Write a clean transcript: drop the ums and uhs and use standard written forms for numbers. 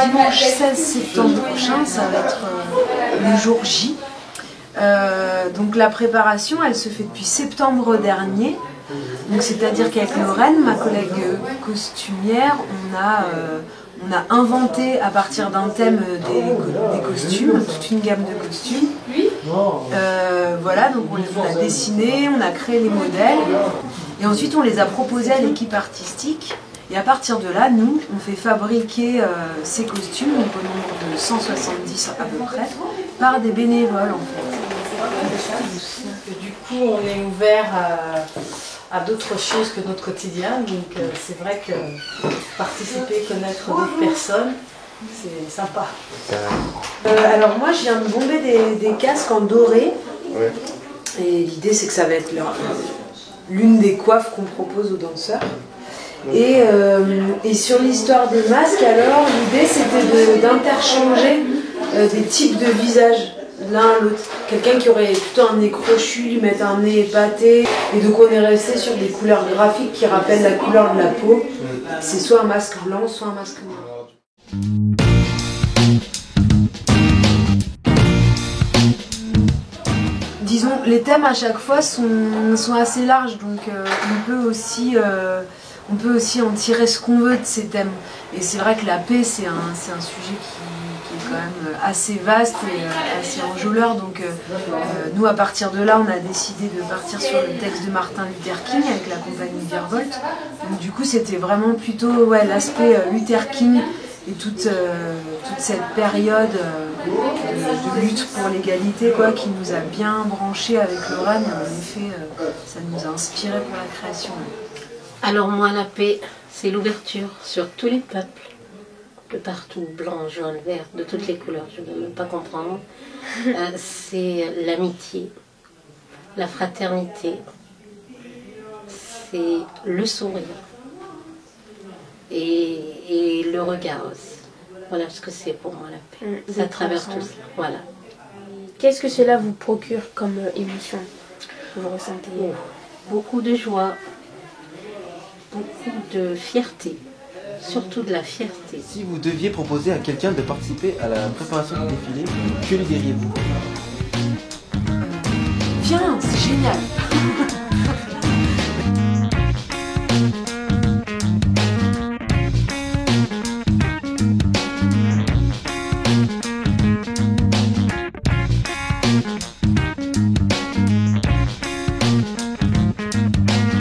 Dimanche 16 septembre prochain, ça va être le jour J. Donc la préparation, elle se fait depuis septembre dernier. Donc c'est-à-dire qu'avec Lorraine, ma collègue costumière, on a inventé à partir d'un thème des costumes, toute une gamme de costumes. Voilà, donc on les a dessinés, on a créé les modèles et ensuite on les a proposés à l'équipe artistique. Et à partir de là, nous, on fait fabriquer ces costumes, donc au nombre de 170 à peu près, par des bénévoles en fait. Du coup, on est ouvert à d'autres choses que notre quotidien, donc c'est vrai que participer, connaître d'autres personnes, c'est sympa. Alors moi, je viens de bomber des casques en doré, et l'idée c'est que ça va être l'une des coiffes qu'on propose aux danseurs. Et sur l'histoire des masques, alors l'idée c'était d'interchanger des types de visages l'un à l'autre. Quelqu'un qui aurait plutôt un nez crochu, lui mettre un nez épaté. Et donc on est resté sur des couleurs graphiques qui rappellent la couleur de la peau. C'est soit un masque blanc, soit un masque noir. Disons, les thèmes à chaque fois sont assez larges, donc on peut aussi en tirer ce qu'on veut de ces thèmes. Et c'est vrai que la paix, c'est un sujet qui est quand même assez vaste et assez enjôleur. Donc nous, à partir de là, on a décidé de partir sur le texte de Martin Luther King avec la compagnie Virevolte. Donc du coup, c'était vraiment plutôt l'aspect Luther King et toute cette période de lutte pour l'égalité qui nous a bien branchés avec Lorraine. En effet, ça nous a inspiré pour la création. Alors moi, la paix, c'est l'ouverture sur tous les peuples, de partout, blanc, jaune, vert, de toutes les couleurs, je ne veux même pas comprendre. C'est l'amitié, la fraternité, c'est le sourire et le regard aussi. Voilà ce que c'est pour moi la paix. Ça traverse tout ça. Voilà. Qu'est-ce que cela vous procure comme émotion que vous ressentez? Beaucoup de joie. Beaucoup de fierté, surtout de la fierté. Si vous deviez proposer à quelqu'un de participer à la préparation du défilé, que lui diriez-vous? Viens, c'est génial!